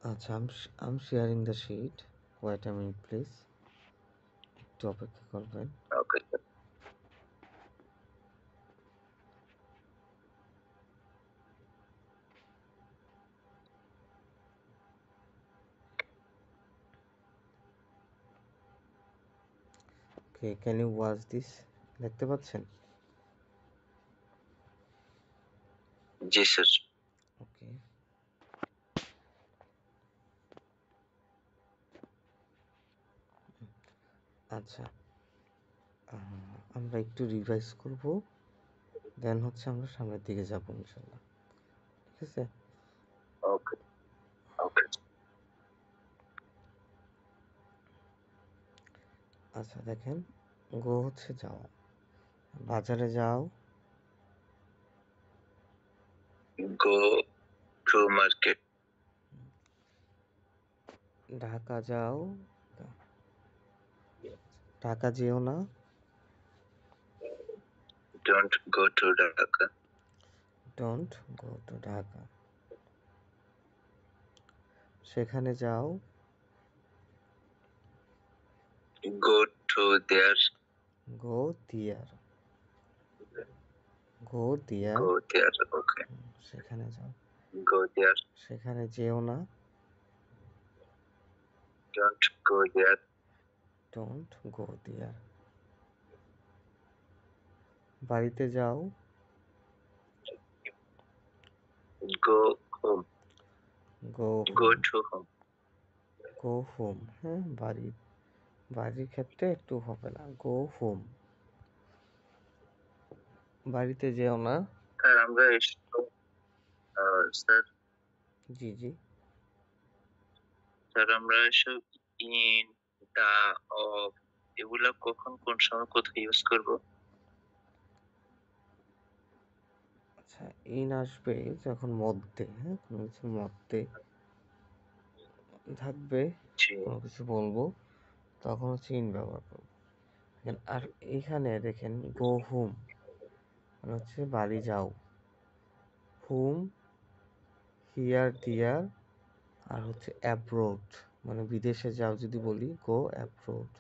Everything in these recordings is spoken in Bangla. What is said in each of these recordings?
আচ্ছা, I'm sharing the sheet. Wait a minute, please. একটু অপেক্ষা করবেন। Okay, sir. Okay, can you watch this? দেখতে পাচ্ছেন? জি স্যার। ওকে। আচ্ছা, আমরা একটু রিভাইজ করব, দেন হচ্ছে আমরা সামনের দিকে যাব ইনশাল্লাহ। ঠিক আছে? ওকে ওকে। আচ্ছা দেখেন, গো হচ্ছে যাও, বাজারে যাও, গো টু মার্কেট। ঢাকা যাও, ঢাকা যেও না, don't go two Dhaka. Don't go two Dhaka. সেখানে যাও, গো টু দেয়ার। গো দিয়ার, গো দিয়ার, গো দেয়ার। ওকে। সেখানে যাও। গো দেয়ার। সেখানে যেও না, don't go there. Don't go there. বাড়িতে যাও, go home. Go go home, to home. Go home. হ্যাঁ, বাড়ির ক্ষেত্রে একটু হবে না, গো হোম। বাড়িতে যেও না, স্যার আমরা এসব স্যার জি। স্যার আমরা এসব ইন, দা, অফ এগুলা কখন কোন সময় কোথায় ইউজ করব? আচ্ছা, ইন আসবে যখন মধ্যে, হ্যাঁ, কোনো কিছুর মধ্যে থাকবে, জি। কোনো কিছু বলবো, তখন হচ্ছে ইন ব্যবহার করবো। আর এইখানে দেখেন গো হোম মানে হচ্ছে বাড়ি যাও, হোম, হিয়ার দিয়ার, আর হচ্ছে অ্যাব্রোড মানে বিদেশে যাও যদি বলি গো অ্যাব্রোড।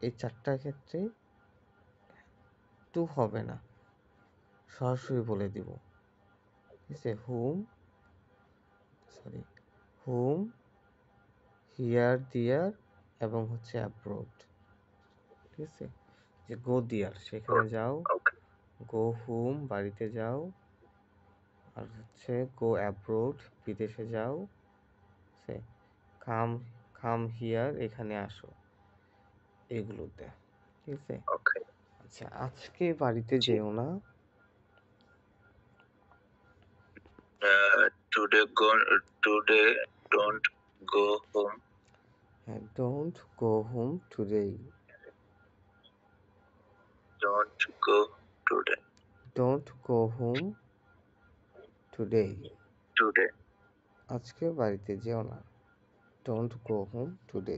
এই চারটার ক্ষেত্রে টু হবে না, সরাসরি বলে দিব। ঠিক আছে? হোম, হিয়ার দিয়ার এবং হচ্ছে অ্যাব্রোড। ঠিক আছে? যে গো দিয়ার সেখানে যাও, ওকে। গো হোম বাড়িতে যাও, আর হচ্ছে গো অ্যাব্রোড বিদেশে যাও, সে কাম কাম হিয়ার এখানে আসো, এগুলোতে। ঠিক আছে? ওকে। আচ্ছা, আজকে বাড়িতে জি। যেও না, today go, today don't go home. হ্যাঁ, don't go home today, don't go today. Don't go home today. Today. আজকে বাড়িতে যেও না, ডোন্ট গো হোম টুডে।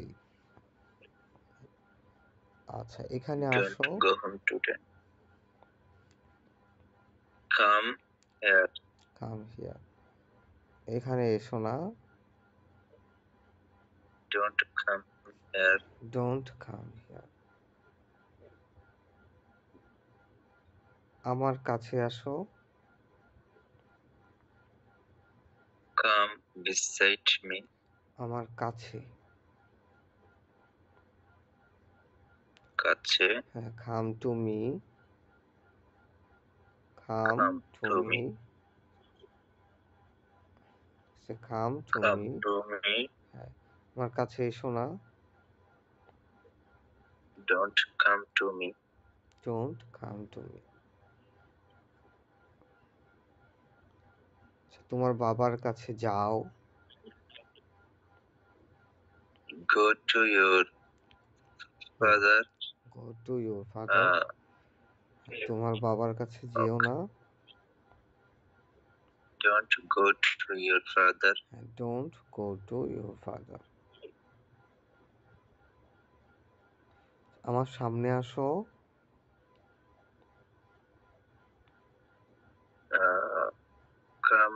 আচ্ছা, এখানে ডোন্ট আসো, go home today. Come here. Come here. এখানে এসো না, don't come here. Don't come here. আমার কাছে আসো, কাম বিসাইড মি। আমার কাছে, কাছে। হ্যাঁ, come to me, come come to to me. Me, come to come me. To me. হ্যাঁ, আমার কাছে এসো না, don't come to me. Don't come to me. তোমার বাবার কাছে যাও, go to your father. Go to your father. তোমার বাবার কাছে যেও না, don't go to your father. Don't go to your father. আমার সামনে আসো, come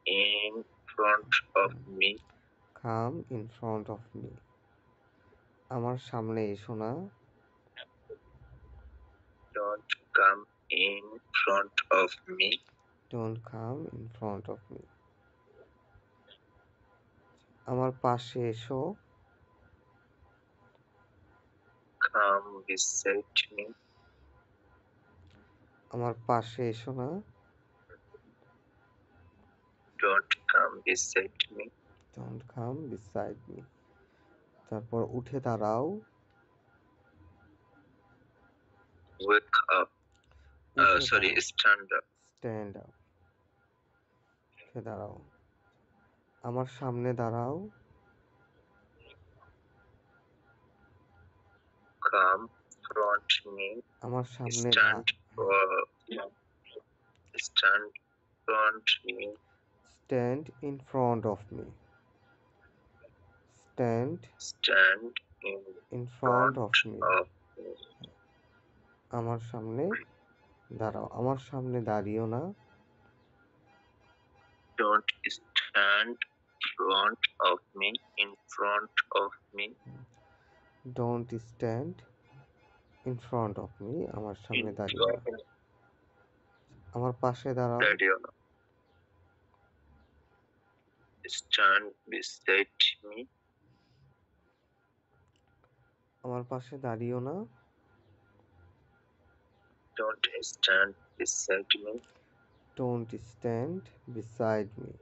in front of me. Come in front of me. আমার সামনে এসো না। Don't come in front of me. Don't come in front of me. আমার পাশে এসো। Come beside me. আমার পাশে এসো না। Don't come beside me. Don't come beside me. তারপর উঠে দাঁড়াও। Wake up. উঠে দাঁড়াও। Stand up. Stand up. উঠে দাঁড়াও। আমার সামনে দাঁড়াও। Come front me. আমার সামনে Stand front me. Stand in front of me. Stand in front of me. of me. আমার সামনে দাঁড়াও। আমার সামনে দাঁড়িও না। Don't stand front of me. In front of me. Don't stand in front of me. আমার সামনে দাঁড়িও না। আমার পাশে দাঁড়াও। Stand beside me. আমার পাশে দাঁড়িও না। Don't stand beside me. Don't stand beside me.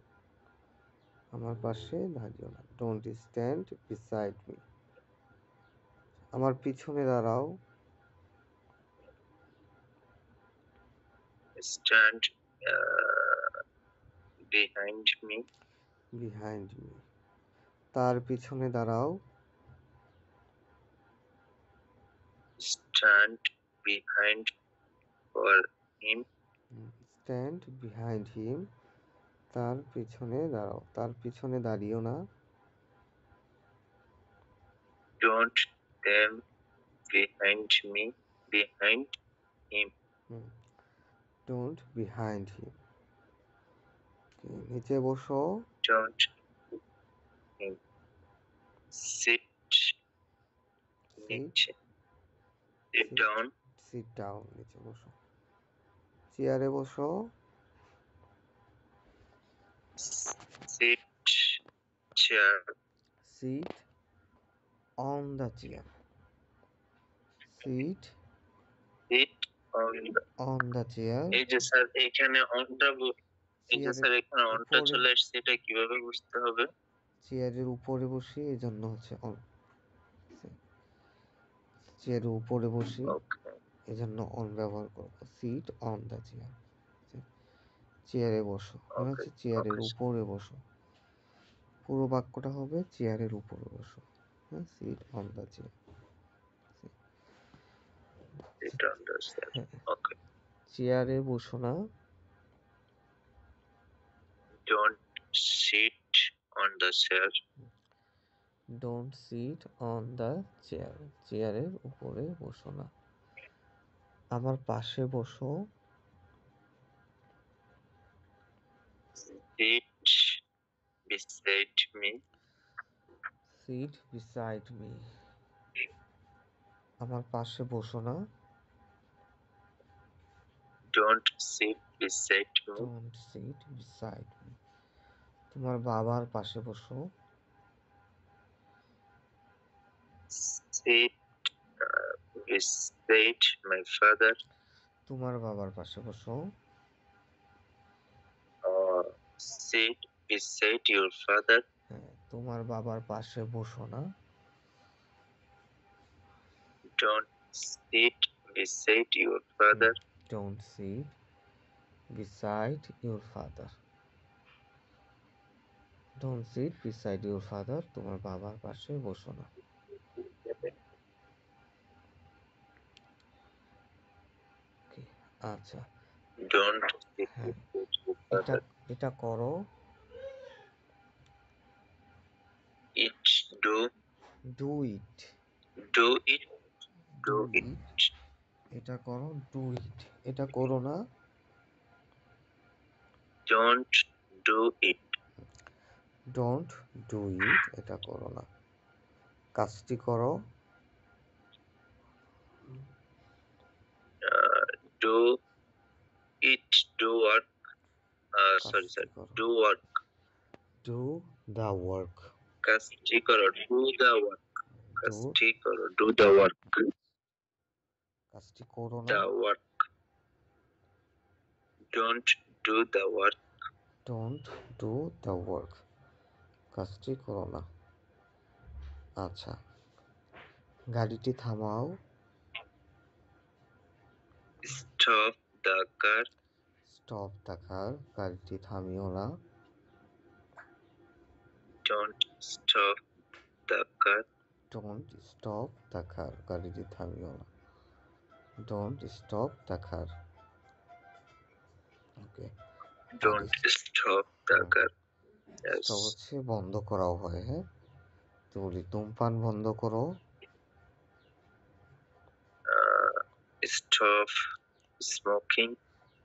আমার পাশে দাঁড়িও না। Don't stand beside me. আমার পিছনে দাঁড়াও। Stand behind me. Behind me. তার পিছনে দাঁড়াও। Stand behind for him. Stand behind him. তার পিছনে দাঁড়াও। তার পিছনে দাঁড়িও না। Don't them behind me. Behind him. Don't behind him. নিচে বসো। Don't sit. নিচে sit down. Sit down. নিচে বসো। চেয়ারে বসো। Sit chair. Sit on the chair. Sit on the chair. এই যে স্যার এখানে অনটা এই যে স্যার এখানে অনটা চলে আসছে, এটা কিভাবে বুঝতে হবে? চেয়ারের উপরে বসি, এজন্য হচ্ছে অন। চেয়ারের উপরে বসি, এজন্য অন ব্যবহার করব। Sit on the chair. চেয়ারে বসো মানে হচ্ছে চেয়ারের উপরে বসো। পুরো বাক্যটা হবে চেয়ারের উপরে বসো। হ্যাঁ, সিট অন দ্য চেয়ার। চেয়ারে বসো না। Don't sit on the chair. Don't sit on the chair. চেয়ারের উপরে বসো না। আমার পাশে বসো। Sit beside me. Sit beside me. আমার পাশে বসো না। Don't sit beside me. Don't sit beside me. তোমার বাবার পাশে বসো। Sit beside my father. তোমার বাবার পাশে বসো। Sit beside your father. হ্যাঁ, তোমার বাবার পাশে বসো না। Don't sit beside your father. Don't sit beside your father. Don't sit beside your father. তোমার বাবার পাশে বসো না। আচ্ছা, Don't sit হ্যাঁ, beside your father. এটা করো। Do it. Do it. এটা করো, do it. এটা করো না। Don't do it. Don't do it, এটা করো না। কাজটি করো, do it, do work, sorry কাজটি স্যার, করো, do work, do the work, কাজটি করো, ডু দ্য ওয়ার্ক, ডু, কাজটি করো, ডু দ্য ওয়ার্ক, কাজটি করো না, the work, don't do the work, don't do the work, কাজটি করো না। আচ্ছা, গাড়িটি থামাও, stop the car, stop the car, গাড়িটি থামিও না, don't stop the car, don't stop the car, গাড়িটি থামিও না, don't stop the car. Okay, don't stop the car, stop হচ্ছে বন্ধ করাও হয়, হ্যাঁ। তো বলি ধূমপান বন্ধ করো, স্টপ স্মোকিং,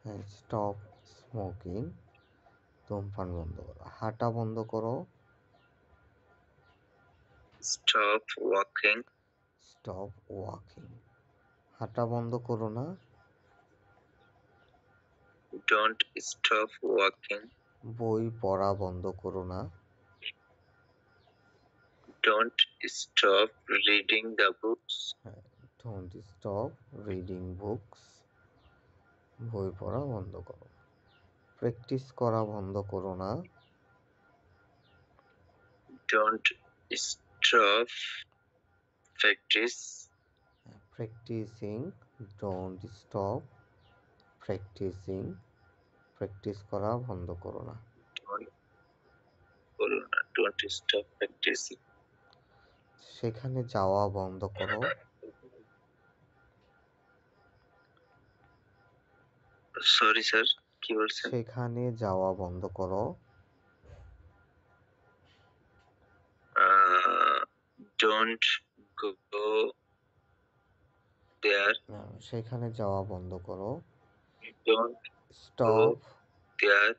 হ্যাঁ, স্টপ স্মোকিং, ধূমপান বন্ধ করো। হাঁটা বন্ধ করো, স্টপ ওয়াকিং, স্টপ ওয়াকিং, হাঁটা বন্ধ করো না, ডোন্ট স্টপ ওয়াকিং, বই পড়া বন্ধ করো না, don't stop reading the books, হ্যাঁ, ডোন্ট স্টপ রিডিং বুকস, বই পড়া বন্ধ করো। প্র্যাকটিস করা বন্ধ করো না, don't stop practice, practicing, don't stop practicing, practice করা বন্ধ করো না। বলো না, ডোন্ট স্টপ প্র্যাকটিসিং, সেখানে যাওয়া বন্ধ করো, সরি স্যার, কি বলছেন? সেখানে যাওয়া বন্ধ করো, ডোন্ট গো দেয়ার, সেখানে যাওয়া বন্ধ করো, don't go stop, there,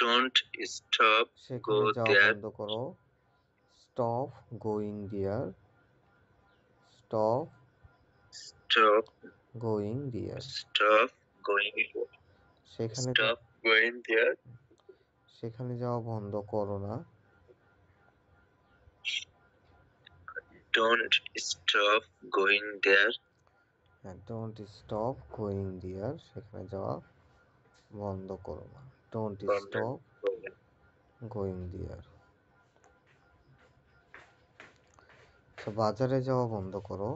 don't stop go সেখানে যাওয়া দেয়ার, বন্ধ করো, stop going there, stop stop going there, stop going, সেখানে স্টপ গোয়িং দেয়ার, সেখানে যাওয়া বন্ধ করো না, don't stop going there, don't stop going there, সেখানে যাওয়া বন্ধ করো না, ডোন্ট স্টপ গোয়িং দেয়ার। বাজারে যাওয়া বন্ধ করো,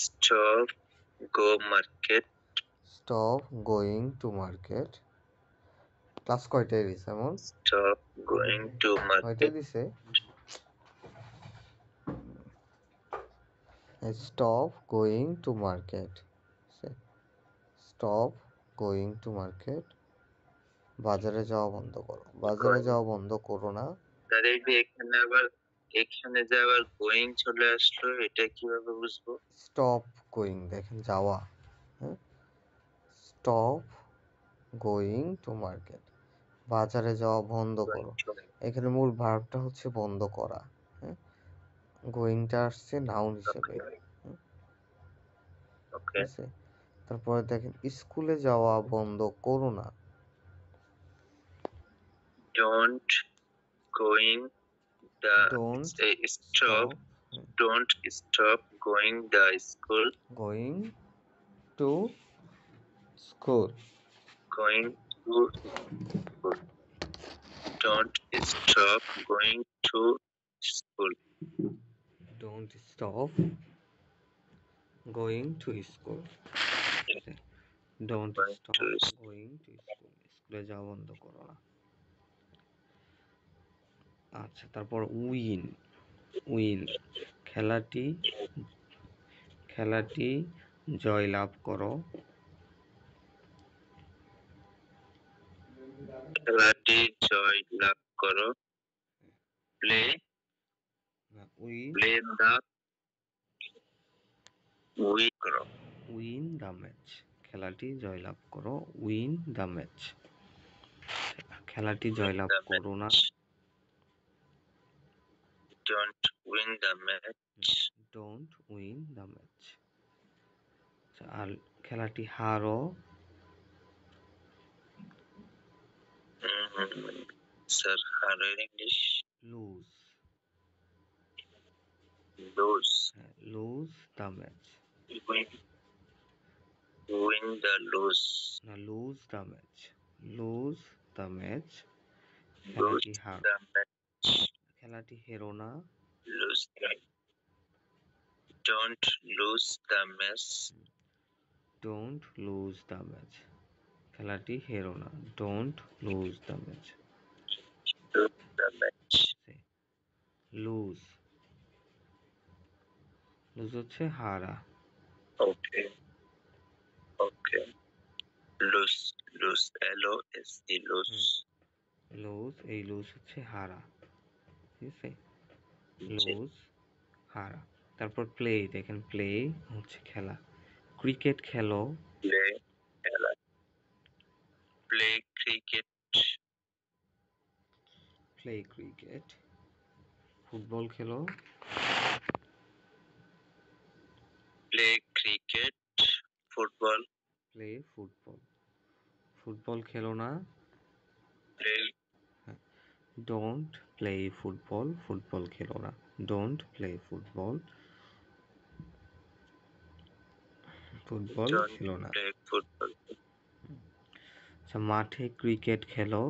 stop go market, stop going to market. Class কয়টায় দিছে এমন? স্টপ গোয়িং টু কয়টায় মার্কেট, দিছে? Stop going to market, stop going to market, বাজারে যাওয়া বন্ধ করো, বাজারে যাওয়া বন্ধ করো না, তার এই যে এখানে যে আবার গোয়িং চলে আসলো, এটা কিভাবে বুঝবো? স্টপ গোয়িং, দেখেন যাওয়া, হ্যাঁ, স্টপ গোয়িং টু মার্কেট, বাজারে যাওয়া বন্ধ করো। এখানে মূল ভার্বটা হচ্ছে বন্ধ করা, হ্যাঁ, গোয়িংটা আসছে নাউন হিসেবে, ওকে, ঠিক আছে। তারপরে দেখেন স্কুলে যাওয়া বন্ধ করো না, don't going the don't stop, don't stop going the school, going to school, going to school, don't stop going to school, don't stop going to school, don't going stop to going to school, স্কুলে যাওয়া বন্ধ করো না। আচ্ছা, তারপর উইন, উইন, খেলাটি খেলাটি জয়লাভ করো, খেলাটি জয় লাভ করো, play win play the win the match, খেলাটি জয়লাভ করো। উইন দ্য ম্যাচ, খেলাটি জয়লাভ করো না। Don't win the match. Don't win the match. আর খেলাটি হারো। Sir, hello English. Lose, Lose. Lose the match, Win the lose. না lose the match, lose the match, Lose খেলাটি হার। the match. খেলাটি হেরো না। Lose the. Don't lose the match. Don't lose the match, খেলাটি হেরো না। Don't lose the match. Lose the match. Lose, lose হচ্ছে হারা। Okay. Okay. Lose. Lose. L-O-S-E. Lose. Lose, এই লুজ হচ্ছে হারা, ঠিক আছে? জি। লুজ, হারা। তারপর প্লে, দেখেন প্লে হচ্ছে খেলা। ক্রিকেট খেলো। Play. খেলা। Play cricket. Play cricket. Football খেলো। Play cricket. Football. Play football. Football খেলো না। Play. Don't play football, football খেলো না। Don't play football, football Don't খেলো না। play football. আচ্ছা, মাঠে ক্রিকেট খেলো।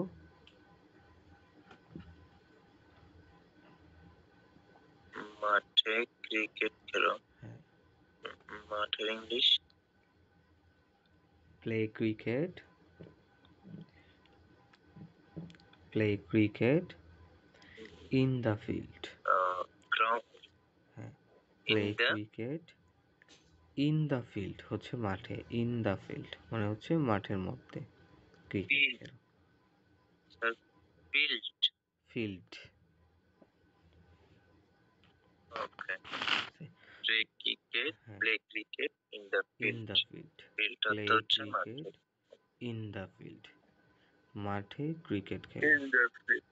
মাঠে ক্রিকেট খেলো। মাঠের English. Play cricket, play cricket in the field. Ground. Play In the. Cricket in the field হচ্ছে মাঠে, ইন দ্য ফিল্ড মানে হচ্ছে মাঠের মধ্যে ক্রিকেট Field. খেলো। Sir, field. Field. Okay. Play cricket. Play cricket in the in field. The field, Field play তো হচ্ছে মাঠে। ক্রিকেট ইন দ্য ফিল্ড, মাঠে ক্রিকেট খেলো। In the field.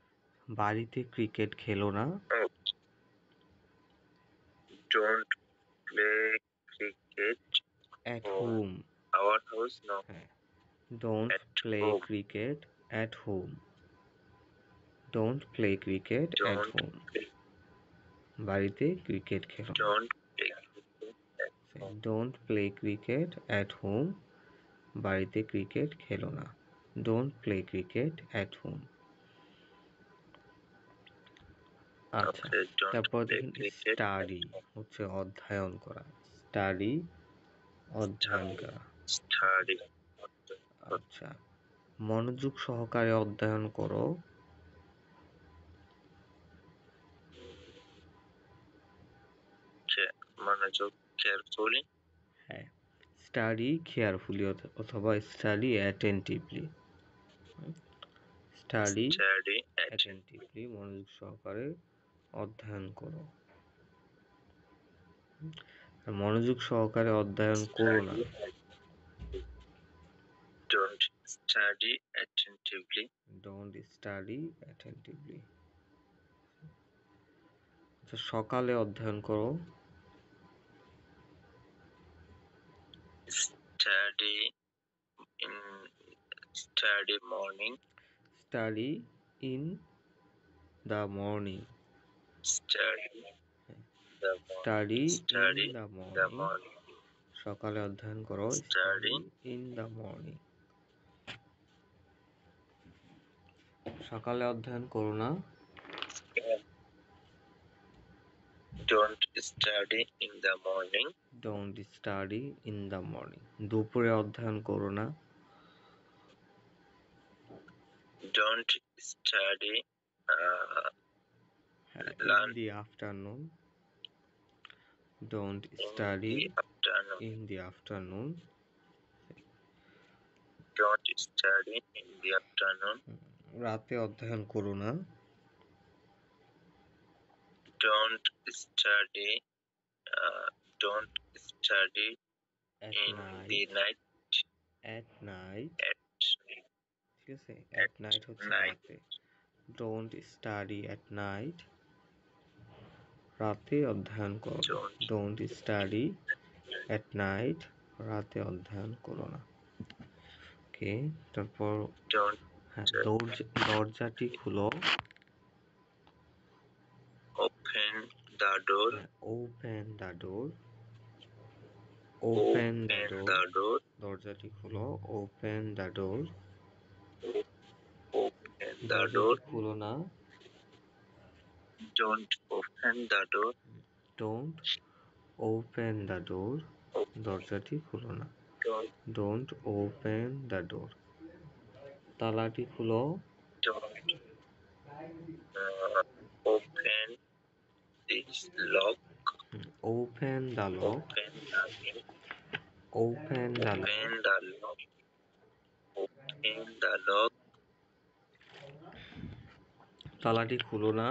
বাড়িতে ক্রিকেট খেলো না। Don't play cricket. At home. Our house, no. Don't At play home. Cricket at home. Don't play cricket at Don't home, play. বাড়িতে ক্রিকেট খেলো। Don't play cricket at home. Don't play cricket at home, বাড়িতে ক্রিকেট খেলো না। Don't play cricket at home. আচ্ছা, Okay, don't তারপর play দেখেন cricket স্টাডি at home. হচ্ছে অধ্যয়ন করা। স্টাডি, অধ্যয়ন করা। Study. আচ্ছা, মনোযোগ সহকারে অধ্যয়ন করো। মনোযোগ, carefully. হ্যাঁ, স্টাডি কেয়ারফুলি অথবা study attentively. Study Study at. Attentively, মনোযোগ সহকারে অধ্যয়ন করো। আর মনোযোগ সহকারে অধ্যয়ন করো না। Don't study attentively. Don't study attentively. আচ্ছা, সকালে অধ্যয়ন করো। Study in. Study morning. Study in the morning. Study the morning. Study Study in the the morning, morning. সকালে অধ্যয়ন করো। Study. Study in the morning, সকালে অধ্যয়ন করো না। Don't study in the morning. Don't study in the morning, দুপুরে অধ্যয়ন করো না। Don't study in learn the afternoon. Don't in study the afternoon. In the afternoon, Don't study in the afternoon. রাতে অধ্যয়ন করো না। Don't study don't study at in night, the night. at night, At ঠিক আছে, at night হচ্ছে night. রাতে, don't study at night, রাতে অধ্যয়ন করো না, don't study at night, রাতে অধ্যয়ন করো না। ওকে, তারপর Don't হ্যাঁ, দরজাটি খুলো, open the door. open the door, open the Open door, the door. দরজাটি খুলো, open the door, Open the দরজাটি door. খুলো না, Don't open the door. don't open the door, দরজাটি খুলো না, Don't don't open the door, তালাটি খুলো, don't open this lock. open the lock, Open open the the lock. lock, Open the lock. তালাটি খুলো না,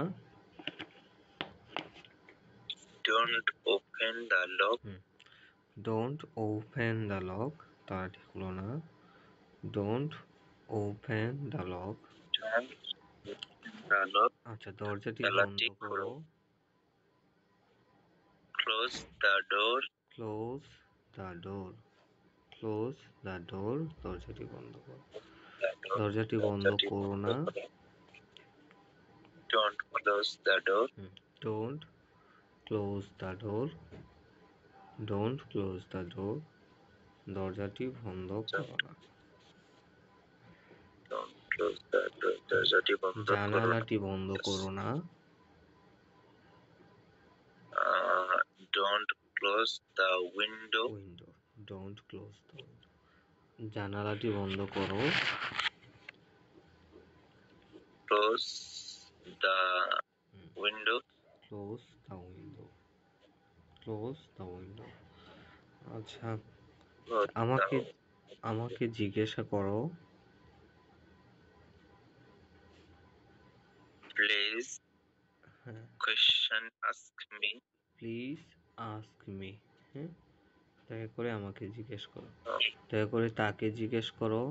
Don't open the lock. don't open the lock, তালাটি খুলো না, don't open the lock, Don't open the lock. আচ্ছা দরজাটি তালাটি বন্ধ করো, Close the door. close the door, close the door, দরজাটি বন্ধ করো, দরজাটি বন্ধ করো না, Don't close the door. don't close the door, don't close the door, দরজাটি বন্ধ করো না, Don't close the door. দরজাটি বন্ধ করো না। জানালাটি বন্ধ করো না, Don't close the window. window, don't close the window, জানালাটি বন্ধ করো, Close the window. close the window, close the window, আচ্ছা Close আমাকে জিজ্ঞাসা করো, Please হ্যাঁ, question ask me. Please ask me, হ্যাঁ, দয়া করে আমাকে জিজ্ঞেস করো, দয়া করে তাকে জিজ্ঞেস করো,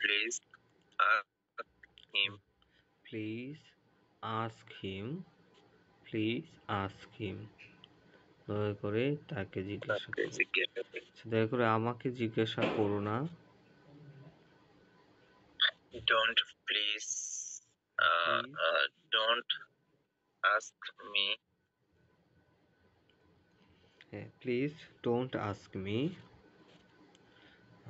Please ask him. Please ask him, please ask him, দয়া করে তাকে জিজ্ঞাসা করো, আচ্ছা, দয়া করে আমাকে জিজ্ঞাসা করো না, Don't please. Don't ask me. হ্যাঁ, প্লিজ ডোন্ট আস্ক মি,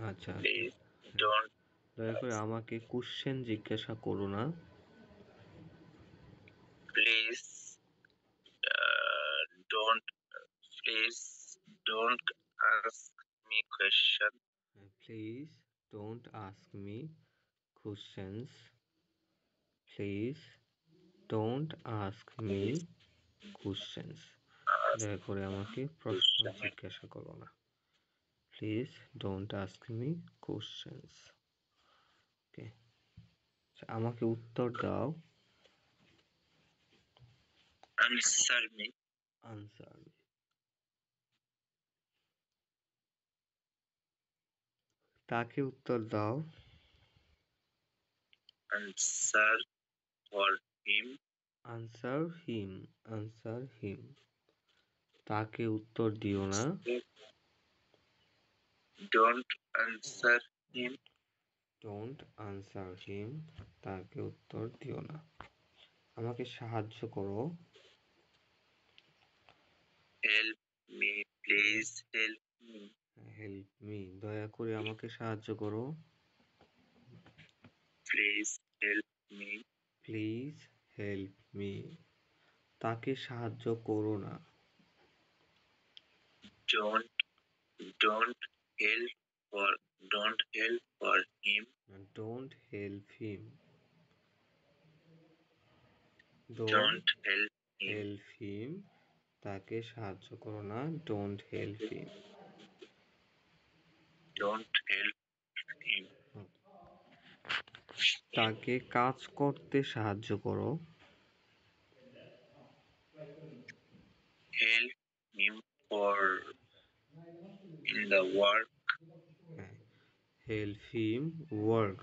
আচ্ছা Please don't. দয়া করে আমাকে কোশ্চেন জিজ্ঞাসা করো না, Please don't. Please don't ask me question. Please don't ask me questions, please don't ask me questions, দয়া করে আমাকে প্রশ্ন জিজ্ঞাসা করো না, please don't ask me questions. Okay, আমাকে উত্তর দাও, Answer me. আনসার মি, তাকে উত্তর দাও, Answer for him. Answer him, answer him, তাকে উত্তর দিও না, Don't answer him. Don't answer him, তাকে উত্তর দিও না, আমাকে সাহায্য করো, Help me. Please help me. Help me, দয়া করে আমাকে সাহায্য করো, Please help me. Please help me, তাকে সাহায্য করো না, Don't help for him. Don't help him, Don't help him. Help him, তাকে সাহায্য করো না, don't help him, Don't help him. তাকে কাজ করতে সাহায্য করো, Help for in the work. হ্যাঁ, হেল্প হিম ওয়ার্ক,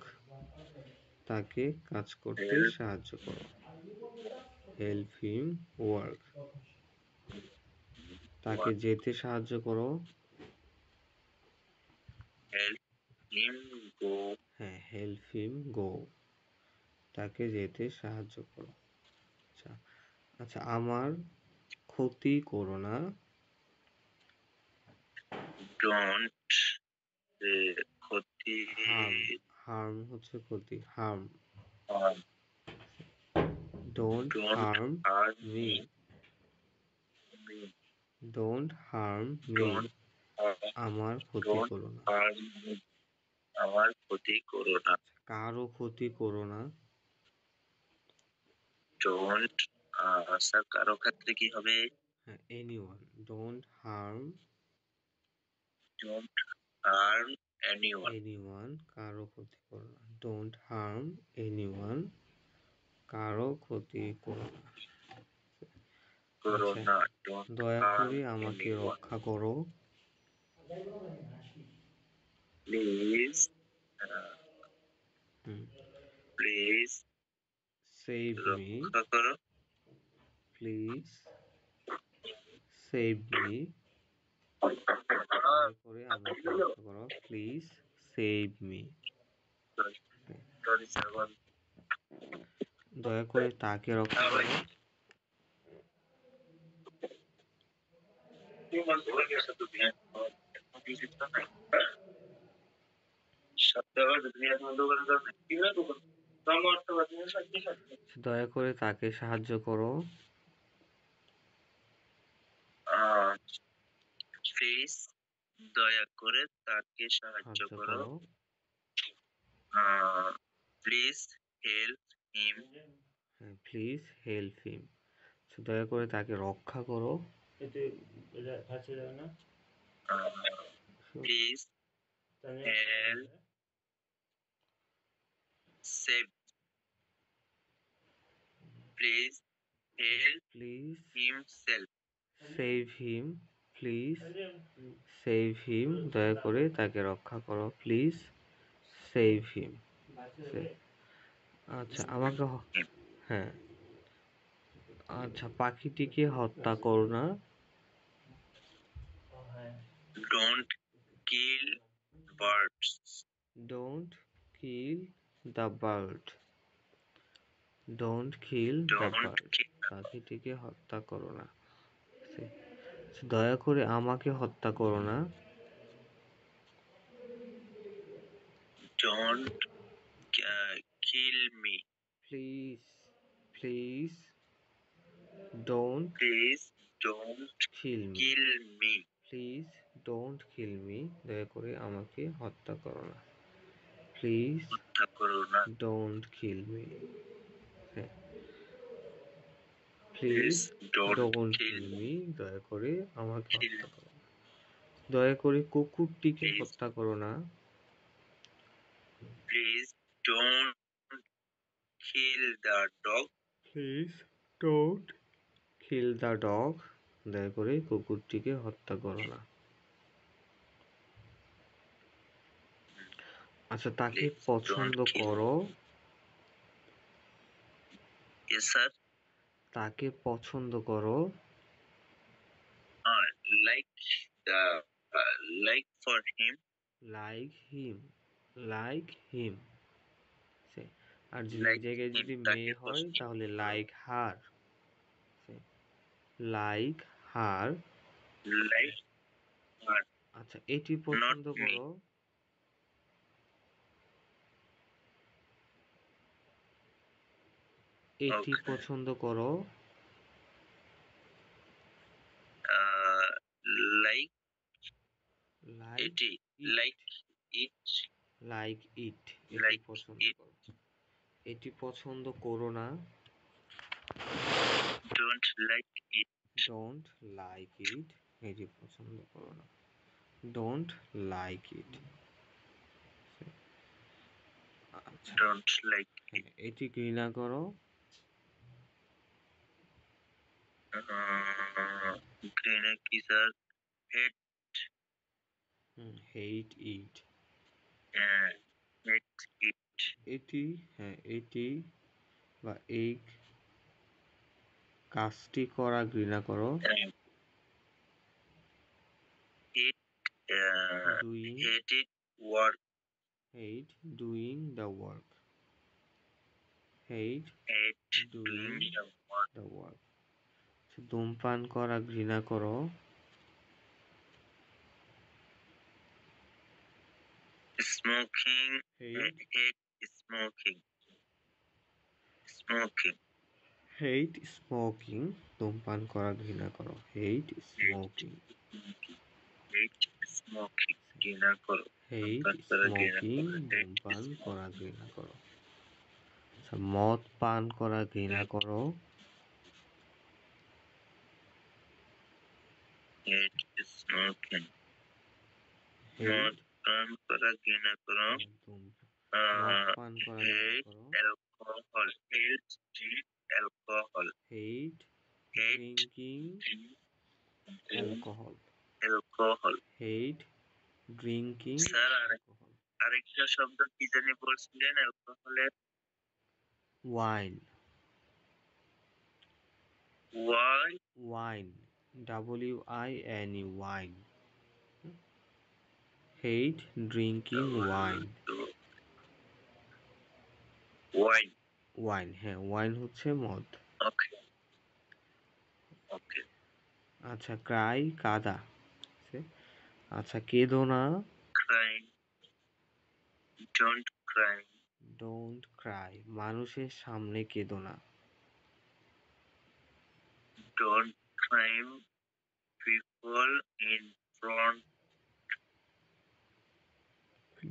তাকে কাজ করতে Help সাহায্য করো। হেল্প হিম ওয়ার্ক, তাকে work. যেতে সাহায্য করো। Help him go. হ্যাঁ, হেল্প হিম গো, তাকে যেতে সাহায্য করো। আচ্ছা আচ্ছা, আমার ক্ষতি করো না। Don't ক্ষতি হার্ম, হার্ম হচ্ছে ক্ষতি, harm. harm. Don't Don't harm harm me, me. Don't harm me, Don't harm. আমার ক্ষতি Don't করো না। harm me. আমার ক্ষতি করো না। কারো ক্ষতি করো না। Don't স্যার কারো ক্ষেত্রে কি হবে? হ্যাঁ, anyone, don't harm Don't harm anyone. Anyone, কারো ক্ষতি করো না। ডোন্ট হার্ম এনিওয়ান, কারো ক্ষতি করো না। করো আচ্ছা, না। Don't দয়া harm করে আমাকে anyone. রক্ষা করো। Please, hmm, please save me, রক্ষা করো। প্লিজ সেভ মি, দয়া করে আমাকে রক্ষা করো। Please save me. Sorry, sir. দয়া করে তাকে রক্ষা করো। দয়া করে তাকে সাহায্য করো। প্লিজ দয়া করে তাকে সাহায্য সাহায্য করো। করো। Please help him. হ্যাঁ, প্লিজ হেল্প হিম। দয়া করে তাকে রক্ষা করো। Please help save. Please help please himself. Save him, please save him, দয়া করে তাকে রক্ষা করো। Please save him. আচ্ছা আমাকে হ্যাঁ, আচ্ছা, পাখিটিকে হত্যা করো না। Don't kill birds. Don't kill the bird, don't kill the don't bird, kill. পাখিটিকে হত্যা করো না। দয়া করে আমাকে হত্যা করো না। Don't kill me. Please, please don't please don't kill me, kill me. Please don't kill me, দয়া করে আমাকে হত্যা করো না। প্লিজ হত্যা করো না। Don't kill me, please please don't don't kill kill me, দয়া করে আমাকে কিল। হত্যা করো না। দয়া করে কুকুরটিকে প্লিজ হত্যা করো না। Please don't kill the dog. Please don't kill the dog, দয়া করে কুকুরটিকে হত্যা করো না। আচ্ছা, তাকে প্লিজ পছন্দ ডোন্ট কিল। করো। Yes sir. তাকে পছন্দ করো। Like the like for him. Like him, like him. আর যদি এই লাইক জায়গায় হিম যদি তাকে মেয়ে হয় পছন্দ তাহলে করো। Like her, like her. Like her. আচ্ছা, এটি নট পছন্দ মি। করো। এটি ওকে। পছন্দ করো। লাইক লাইক এটি। ইট, লাইক ইট। লাইক ইট, এটি লাইক পছন্দ ইট। করো। এটি পছন্দ করো না। Don't like it. Don't like it, এটি পছন্দ করো না। Don't like it. আচ্ছা, ডোন্ট লাইক ইট। এটি ঘৃণা করো। ঘৃণা কি sir? hate hate it. hate it, এটি বা এই কাজটি করা ঘৃণা করো। hate doing hate it work, hate doing the work. hate hate doing doing the work, the work. ধূমপান করা ঘৃণা করো। smoking hate hate smoking, smoking, hate smoking ধূমপান করা ঘৃণা করো। hate smoking hate smoking ঘৃণা করো, hate ধূমপান করা ঘৃণা smoking করো, hate ধূমপান করা smoking, ঘৃণা করো। আচ্ছা, মদ পান করা ঘৃণা করো। hate smoking, hate মদ পান করা ঘৃণা করো, মদ পান করা ঘৃণা hate করো। alcohol, hate drink alcohol, hate hate drinking alcohol. alcohol. hate drinking sir alcohol. আরেকটা শব্দ কি জানি বলছিলেন অ্যালকোহলের? wine why wine wine wine. hate drinking wine. Wine, wine হ্যাঁ wine হচ্ছে মদ। ওকে ওকে। আচ্ছা cry কাঁদা। আচ্ছা কেঁদো না। Crying, don't Cry, don't cry মানুষের সামনে কেঁদো না। Don't crime people in front,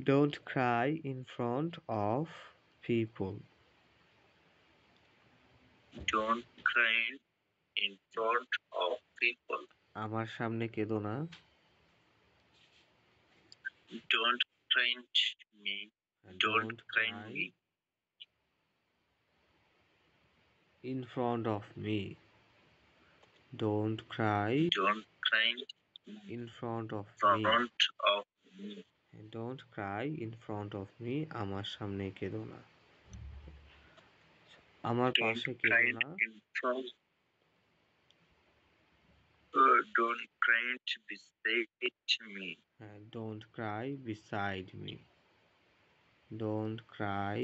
don't cry in front of people. Don't cry in front of people, আমার সামনে কেঁদো না। Don't cry me, don't don't crime cry me, in front of me. don't cry don't crime in front of me. Front of me, don't cry in front of me আমার সামনে কেঁদো না। আমার ডোন্ট পাশে ক্রাই কেঁদো না। In front, don't cry beside me, don't cry beside me. don't cry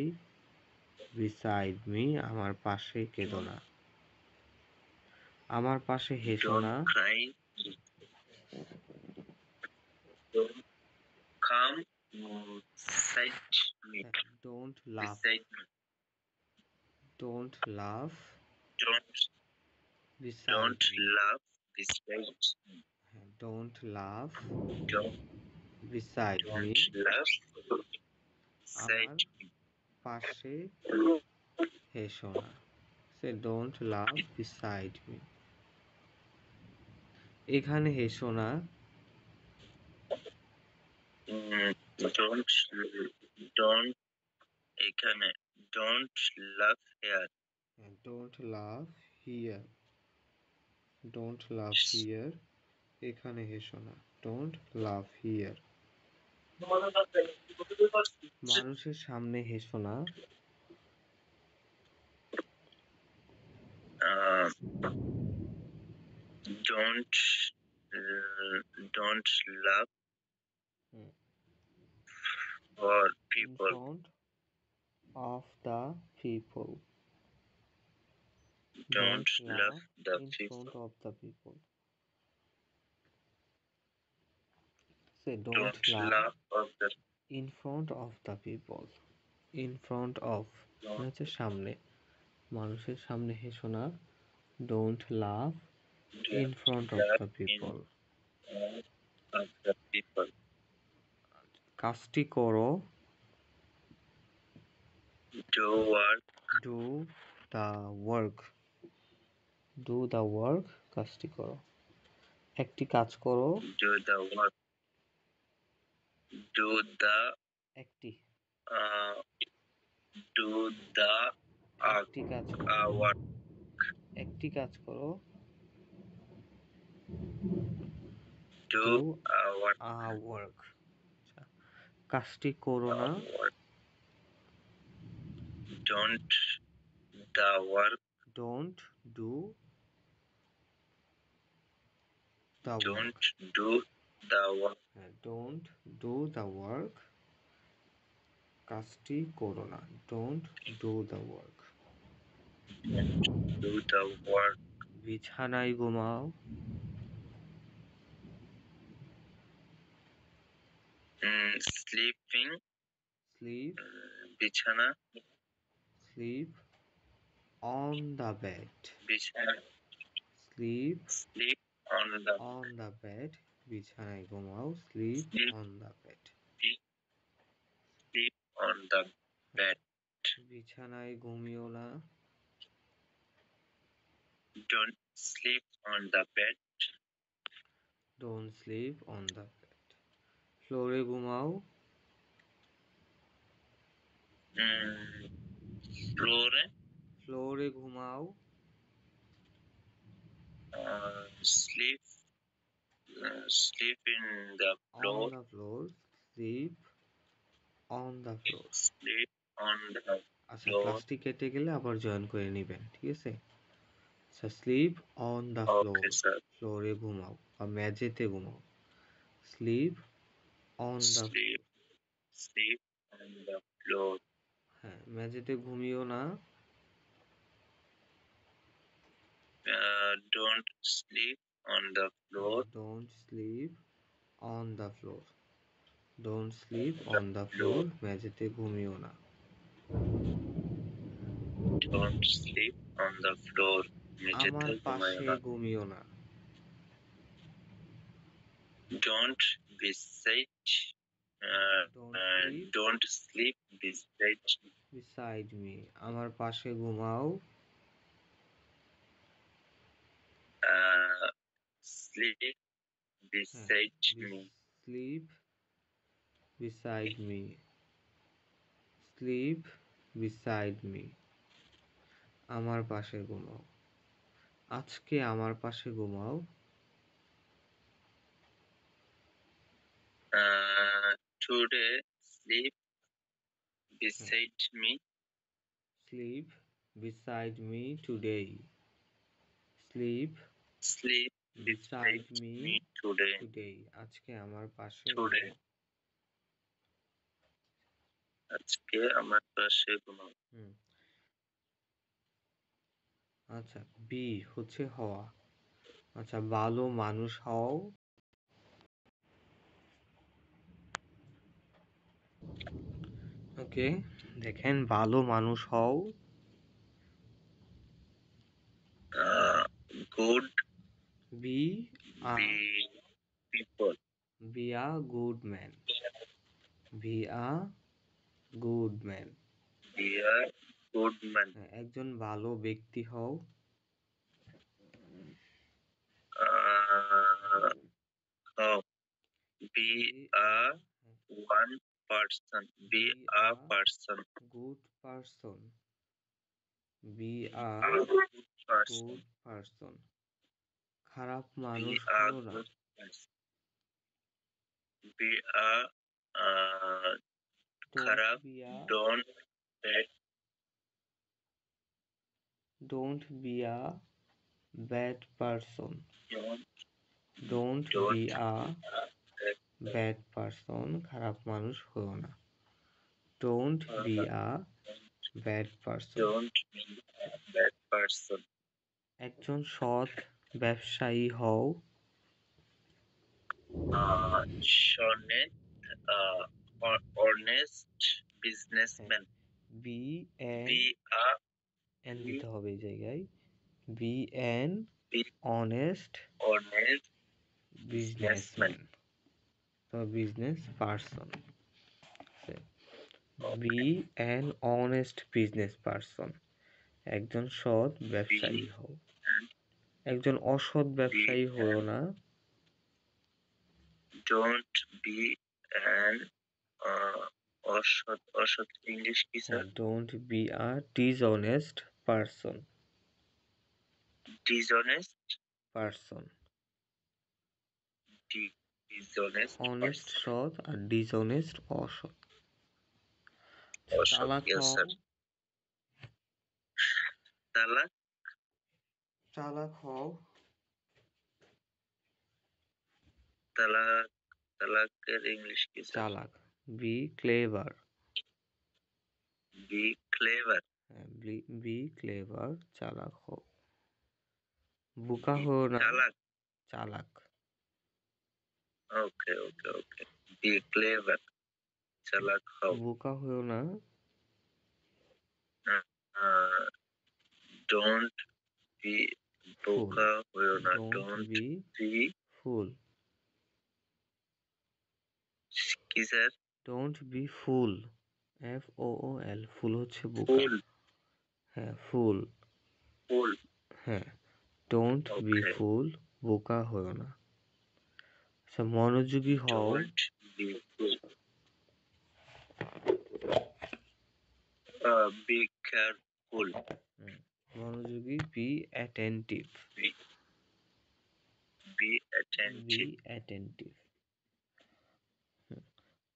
beside me আমার পাশে কেঁদো না। আমার পাশে হেসো না। don't cry, don't come beside me, don't laugh beside me, don't laugh don't beside me. laugh beside me, don't laugh don't beside me laugh আমার beside me, পাশে হেসো না। say don't laugh beside me এখানে হেসো না। don't এখানে don't laugh here, don't laugh here don't laugh here এখানে হেসো না। don't laugh here মানুষের সামনে হেসো না। don't don't laugh for in people, front of the people. don't laugh the in people, front of the people. say don't laugh laugh of the in front of the people. in front of মানে হচ্ছে সামনে, মানুষের সামনে হেসো না। don't laugh in front of the people. of the people, কাজটি করো। do work, do the work do the work কাজটি করো। একটি কাজ করো। do the work, do the একটি uh, do the একটি কাজ করো। work, একটি কাজ করো। do do our a work. আচ্ছা, কাজটি করো না। work. Don't the work. Don't do the work. Don't do the work. হ্যাঁ, don't do the work. কাজটি করো না। Don't do the work. Do the work. বিছানায় ঘুমাও। Sleeping. Sleep. বিছানা. Sleep on the bed. বিছানা. Sleep Sleep on the on the bed. বিছানায় ঘুমাও। Sleep sleep. on the bed. Sleep on the bed. বিছানায় ঘুমিও না। Don't sleep on the bed. Don't sleep on the bed. ফ্লোরে ঘুমাও। Floor. ফ্লোরে ঘুমাও। Sleep. Sleep in the floor. On the floor. Sleep on the floor. Sleep on the আচ্ছা, floor. ক্লাসটি কেটে গেলে আবার জয়েন করে নেবেন, ঠিক আছে? আচ্ছা, sleep on the floor. Okay, sir. ফ্লোরে ঘুমাও বা মেঝেতে ঘুমাও। Sleep on the Sleep. Sleep on the floor. হ্যাঁ, মেঝেতে ঘুমিও না। Don't sleep on the floor. Don't sleep on the floor. Don't sleep on the floor. মেঝেতে ঘুমিও না। Don't sleep on the floor. আমার মেঝেতে ঘুমাইও পাশে না. ঘুমিও না। Don't beside. Don't sleep beside. Beside me. আমার পাশে ঘুমাও। Sleep beside me. Sleep beside me. Sleep beside me. আমার পাশে ঘুমাও। আজকে আমার পাশে ঘুমাও। Today sleep beside me. Sleep beside me today. Sleep Sleep beside beside me me today. Today. আজকে আমার পাশে Today. ঘুমাও। আজকে আমার পাশে ঘুমাও. আচ্ছা, বি হচ্ছে হওয়া। আচ্ছা, ভালো মানুষ হও। ওকে, দেখেন, ভালো মানুষ হও। Good. Be a Be people. Be a good man. Be a good man. Be a good man. একজন ভালো ব্যক্তি হও। Oh, be a one person. Be a person. Good person. Be a A good person. Good person. খারাপ Be মানুষ a হও না। good person. Be a খারাপ. Don't bad. Don't be a bad person. Don't Don't be a bad. bad person. খারাপ মানুষ হও না। Don't be a bad person. Don't be a bad person. একজন সৎ ব্যবসায়ী হও। Honest, honest businessman. Be an Be a an দিতে হবে এই জায়গায়। Be an be honest honest businessman. তো business person. Be an honest business person. একজন সৎ ব্যবসায়ী হও। একজন অসৎ ব্যবসায়ী হও না। Don't be an অসৎ ইংলিশ কি sir? Don't be a dishonest person. Dishonest. Person. dishonest honest person. সৎ আর ডিসঅনেস্ট অসৎ। অসৎ, চালাক yes হও, sir. চালাক, চালাক হও, চালাক, চালাকের ইংলিশ কি স্যার? চালাক, B clever. B clever. B clever, চালাক হও। বোকা হও না, চালাক, চালাক। ওকে ওকে ওকে। বি ক্লেভার, চালাক হও। বোকা হও না, ডোন্ট বি, ফুল। বোকা হয়েও না। ডোন্ট ডোন্ট বি বি, ফুল। কি sir? Don't be full, FOOL, ফুল হচ্ছে বোকা। ফুল, হ্যাঁ, ফুল। ফুল, হ্যাঁ, ডোন্ট বি ওকে। ফুল, বোকা হও না। আচ্ছা, মনোযোগী হও। Don't be fool, be careful. মনোযোগী, be attentive. Be, be be attentive. Attentive.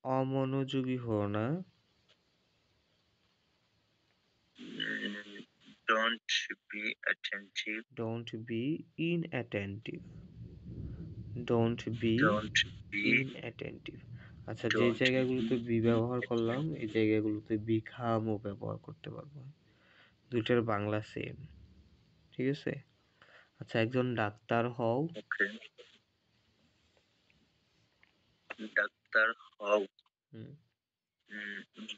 অমনোযোগী হও না, don't be attentive. Don't be inattentive. Don't be don't be, inattentive. আচ্ছা, যে ডোন্ট জায়গাগুলোতে বি ব্যবহার বি, করলাম এই জায়গাগুলোতে বিখামও ব্যবহার করতে পারবো। দুইটার বাংলা সেম, ঠিক আছে? আচ্ছা, একজন ডাক্তার হও। ওকে। ডাক্তার হও।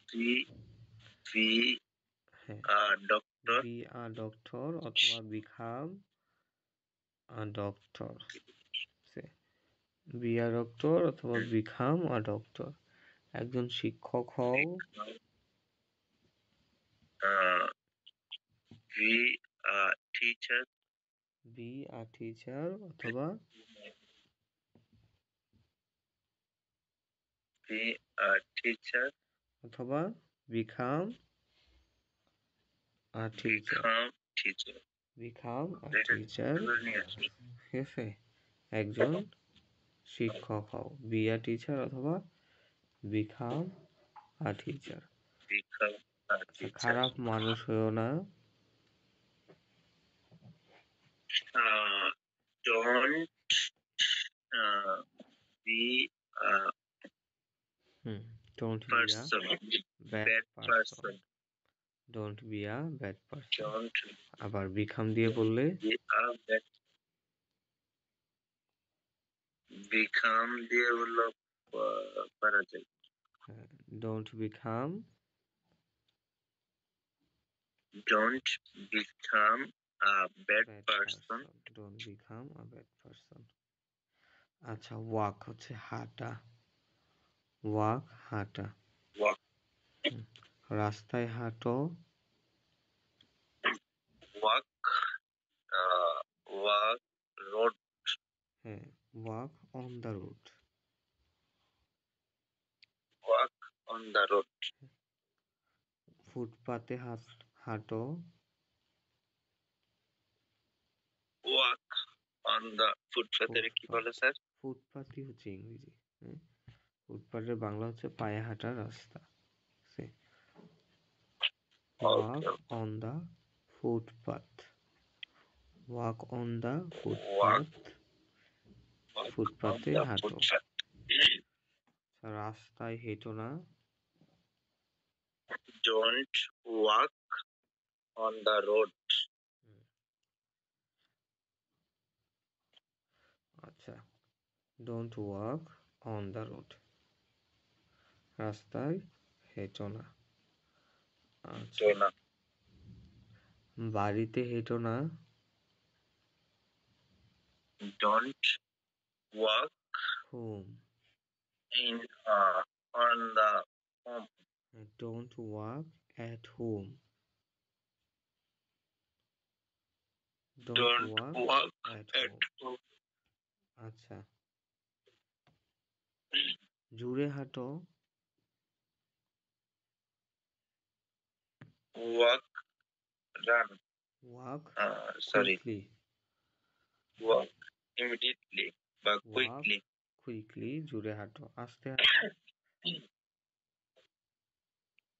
Be, be doctor. Be a doctor অথবা become a doctor. Be a doctor অথবা বিখাম আ ডক্টর। একজন শিক্ষক হও। Be teacher. Be a teacher অথবা বি টিচার, অথবা become a teacher. Become teacher. Become a teacher, ঠিক আছে? একজন শিক্ষক হও, বি আ টিচার অথবা বিখাম আ টিচার। বিকাম আচ্ছা, টিচার। খারাপ মানুষ হয়েও না। Don't be don't be a person, bad bad person. Person. Don't be a bad person. Don't আবার বিখাম দিয়ে বললে বি ব্যাড, বিকাম দিয়ে বললো পারা যায়। Don't become don't become bad bad person. Person. Don't become a bad person. আচ্ছা, ওয়াক হচ্ছে হাঁটা। ওয়াক হাঁটা। ওয়াক, রাস্তায় হাঁটো। Walk, walk road. হ্যাঁ, walk on the road. Walk on the road. ফুটপাতে হাঁটো। ওয়াক অন দ্য ফুটপাথের কি বলে স্যার? ফুটপাতই হচ্ছে ইংরেজি। ফুটপাতের বাংলা হচ্ছে পায়ে হাঁটা রাস্তা। Walk on the footpath. Walk on the walk, footpath. ফুটপাতে হাঁটো। রাস্তায় হেঁটো না। Don't walk on the road. আচ্ছা, don't walk on the road, রাস্তায় হেঁটো না। আচ্ছা, বাড়িতে হেঁটো না। Don't walk home. In on the home. Don't walk at home. Don't walk at home. আচ্ছা, জুড়ে হাঁটো। Walk run, walk sorry, quickly. Walk immediately বা ওয়াক কুইকলি। কুইকলি, জোরে হাঁটো। আস্তে হাঁটো,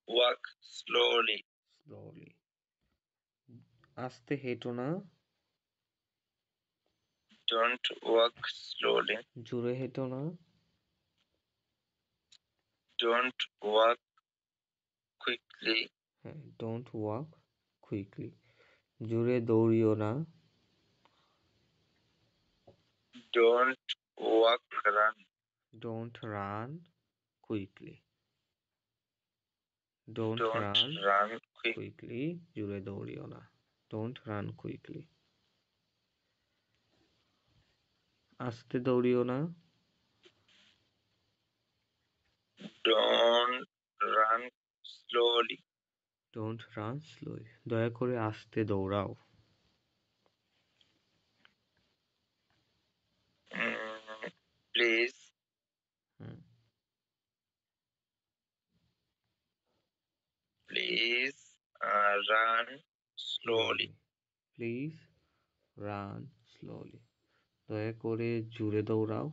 walk slowly, স্লোলি। আস্তে হেঁটো না, don't walk slowly, জোরে হেঁটো না, don't walk quickly, হ্যাঁ, ডোন্ট ওয়াক কুইকলি। জোরে দৌড়িও না, don't walk run, don't run quickly. Don't don't run run quick, quickly, জোরে দৌড়িও না। Don't run quickly. আস্তে দৌড়িও না, don't run slowly, don't run slowly. দয়া করে আস্তে দৌড়াও। please, hmm, please run slowly, please run slowly. দয়া করে জোরে দৌড়াও।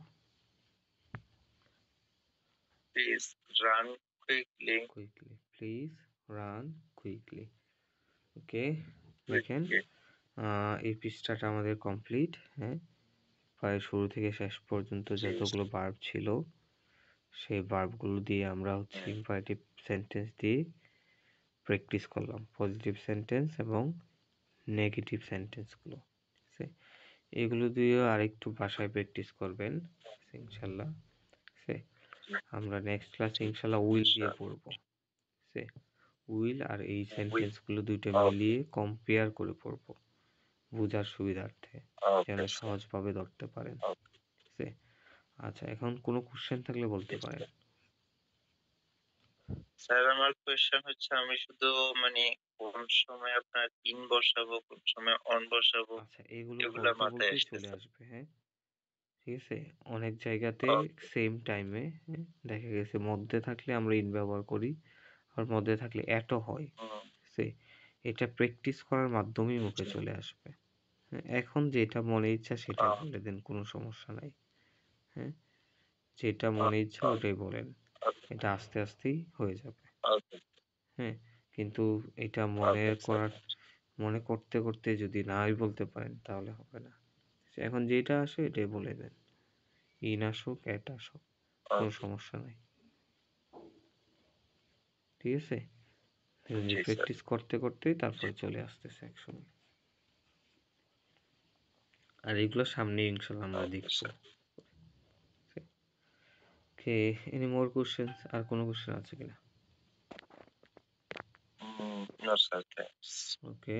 please run quickly, quickly, please run quickly. Okay, দেখেন quickly, এই পৃষ্ঠাটা আমাদের কমপ্লিট। হ্যাঁ, প্রায় শুরু থেকে শেষ পর্যন্ত যতগুলো ভার্ব ছিল সেই ভার্বগুলো দিয়ে আমরা হচ্ছে ইম্পারেটিভ সেন্টেন্স দিয়ে প্র্যাকটিস করলাম, পজিটিভ সেন্টেন্স এবং নেগেটিভ সেন্টেন্সগুলো। ঠিক আছে, এগুলো দিয়েও আরেকটু ভাষায় প্র্যাকটিস করবেন ইনশাল্লাহ। ঠিক আছে, আমরা নেক্সট ক্লাসে ইনশাল্লাহ উইল দিয়ে পড়বো। ঠিক আছে, উইল আর এই সেন্টেন্সগুলো দুইটা মিলিয়ে কম্পেয়ার করে পড়বো বোঝার সুবিধার্থে, যেন okay, সহজভাবে ধরতে পারেন। ঠিক আছে, আচ্ছা, এখন কোনো কোশ্চেন থাকলে বলতে পারেন। স্যার আমার কোয়েশ্চেন হচ্ছে আমি শুধু মানে কোন সময় আপনার ইন বসাবো কোন সময় অন বসাবো আচ্ছা, এগুলো এগুলা বলতে মাথায় বলতেই চলে আসতেছে আসবে। হ্যাঁ, ঠিক আছে, অনেক জায়গাতে Okay. সেম টাইমে দেখা গেছে মধ্যে থাকলে আমরা ইন ব্যবহার করি, আর মধ্যে থাকলে অ্যাটও হয়। হুম, ঠিক আছে, এটা প্র্যাকটিস করার মাধ্যমেই মুখে চলে আসবে। হ্যাঁ, এখন যেটা মনে ইচ্ছা সেটাই বলে দেন, কোনো সমস্যা নাই। হ্যাঁ, যেটা মনে ইচ্ছা ওটাই বলেন, okay, এটা আস্তে আস্তেই হয়ে যাবে। okay, হ্যাঁ, কিন্তু এটা okay, sir. মনে করতে করতে যদি নাই বলতে পারেন তাহলে হবে না। এখন যেটা আসে এটাই বলে দেন, ইন আসুক অ্যাট আসুক, কোনো Okay, সমস্যা নাই। ঠিক আছে, জি স্যার প্র্যাকটিস করতে করতেই তারপরে চলে আসতেছে একসময়। আর এগুলো সামনে ইনশাল্লাহ আমরা ওকে দেখবো। Sir okay, any more questions? আর কোনো কোশ্চেন আছে কিনা? নো স্যার থ্যাঙ্কস ওকে।